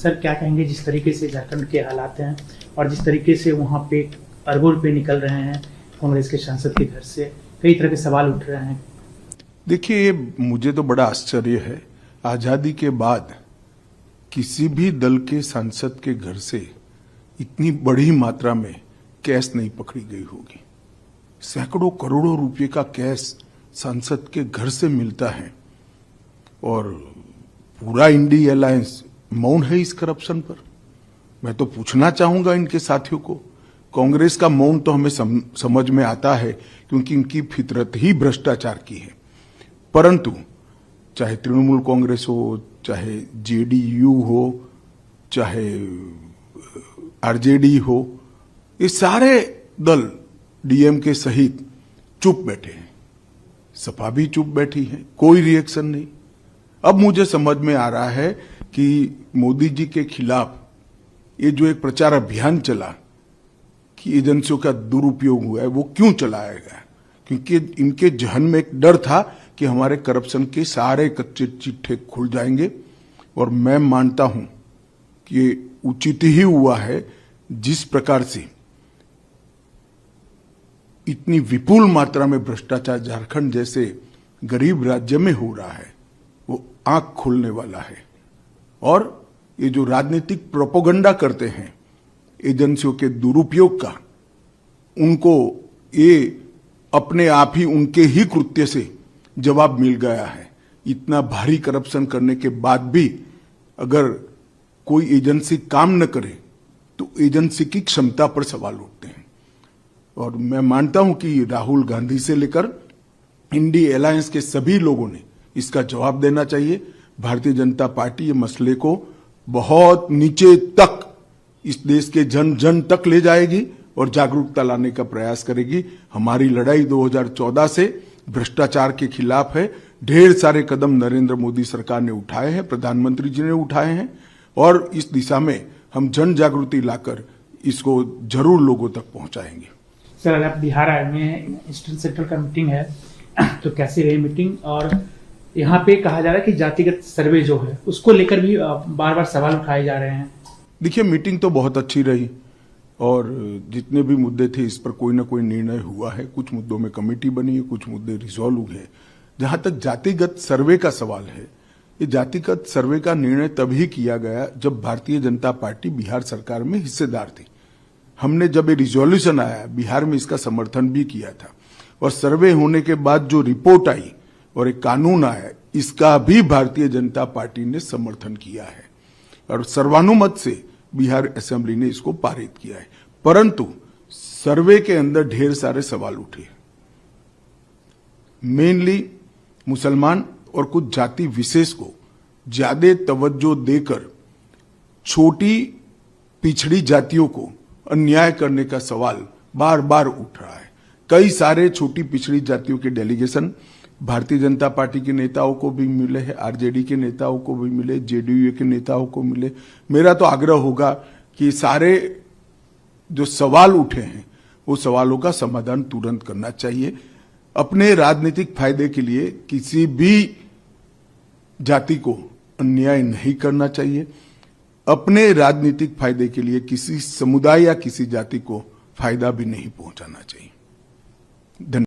Sir क्या कहेंगे जिस तरीके से झारखंड के हालात हैं और जिस तरीके से वहाँ पे अरगों रुपये निकल रहे हैं कांग्रेस के सांसद के घर से, कई तरह के सवाल उठ रहे हैं। देखिए, ये मुझे तो बड़ा आश्चर्य है, आजादी के बाद किसी भी दल के सांसद के घर से इतनी बड़ी मात्रा में कैश नहीं पकड़ी गई होगी। सैकड़ों करोड़ों रुपए का कैश सांसद के घर से मिलता है और पूरा इंडी अलायंस मौन है इस करप्शन पर। मैं तो पूछना चाहूंगा इनके साथियों को, कांग्रेस का मौन तो हमें समझ में आता है क्योंकि इनकी फितरत ही भ्रष्टाचार की है, परंतु चाहे तृणमूल कांग्रेस हो, चाहे जेडीयू हो, चाहे आरजेडी हो, ये सारे दल डीएमके सहित चुप बैठे हैं। सपा भी चुप बैठी है, कोई रिएक्शन नहीं। अब मुझे समझ में आ रहा है कि मोदी जी के खिलाफ ये जो एक प्रचार अभियान चला कि एजेंसियों का दुरुपयोग हुआ है, वो क्यों चलाया गया? क्योंकि इनके जहन में एक डर था कि हमारे करप्शन के सारे कच्चे चिट्ठे खुल जाएंगे। और मैं मानता हूं कि ये उचित ही हुआ है। जिस प्रकार से इतनी विपुल मात्रा में भ्रष्टाचार झारखंड जैसे गरीब राज्य में हो रहा है, वो आंख खोलने वाला है। और ये जो राजनीतिक प्रोपेगेंडा करते हैं एजेंसियों के दुरुपयोग का, उनको ये अपने आप ही उनके ही कृत्य से जवाब मिल गया है। इतना भारी करप्शन करने के बाद भी अगर कोई एजेंसी काम न करे तो एजेंसी की क्षमता पर सवाल उठते हैं। और मैं मानता हूं कि राहुल गांधी से लेकर इंडी अलायंस के सभी लोगों ने इसका जवाब देना चाहिए। भारतीय जनता पार्टी ये मसले को बहुत नीचे तक, इस देश के जन जन तक ले जाएगी और जागरूकता लाने का प्रयास करेगी। हमारी लड़ाई 2014 से भ्रष्टाचार के खिलाफ है। ढेर सारे कदम नरेंद्र मोदी सरकार ने उठाए हैं, प्रधानमंत्री जी ने उठाए हैं, और इस दिशा में हम जन जागृति लाकर इसको जरूर लोगों तक पहुंचाएंगे। सर, आप बिहार आए हुए हैं, ईस्टर्न सेंट्रल का मीटिंग है, तो कैसी रही मीटिंग? और यहाँ पे कहा जा रहा है कि जातिगत सर्वे जो है उसको लेकर भी बार बार सवाल उठाए जा रहे हैं। देखिए, मीटिंग तो बहुत अच्छी रही और जितने भी मुद्दे थे इस पर कोई ना कोई निर्णय हुआ है। कुछ मुद्दों में कमेटी बनी है, कुछ मुद्दे रिजॉल्व हुए हैं। जहां तक जातिगत सर्वे का सवाल है, ये जातिगत सर्वे का निर्णय तभी किया गया जब भारतीय जनता पार्टी बिहार सरकार में हिस्सेदार थी। हमने जब ये रिजोल्यूशन आया, बिहार में इसका समर्थन भी किया था, और सर्वे होने के बाद जो रिपोर्ट आई और एक कानून आया, इसका भी भारतीय जनता पार्टी ने समर्थन किया है और सर्वानुमत से बिहार असेंबली ने इसको पारित किया है। परंतु सर्वे के अंदर ढेर सारे सवाल उठे, मेनली मुसलमान और कुछ जाति विशेष को ज्यादा तवज्जो देकर छोटी पिछड़ी जातियों को अन्याय करने का सवाल बार बार उठ रहा है। कई सारे छोटी पिछड़ी जातियों के डेलीगेशन भारतीय जनता पार्टी के नेताओं को भी मिले हैं, आरजेडी के नेताओं को भी मिले, जेडीयू के नेताओं को मिले। मेरा तो आग्रह होगा कि सारे जो सवाल उठे हैं वो सवालों का समाधान तुरंत करना चाहिए। अपने राजनीतिक फायदे के लिए किसी भी जाति को अन्याय नहीं करना चाहिए। अपने राजनीतिक फायदे के लिए किसी समुदाय या किसी जाति को फायदा भी नहीं पहुंचाना चाहिए। धन्यवाद।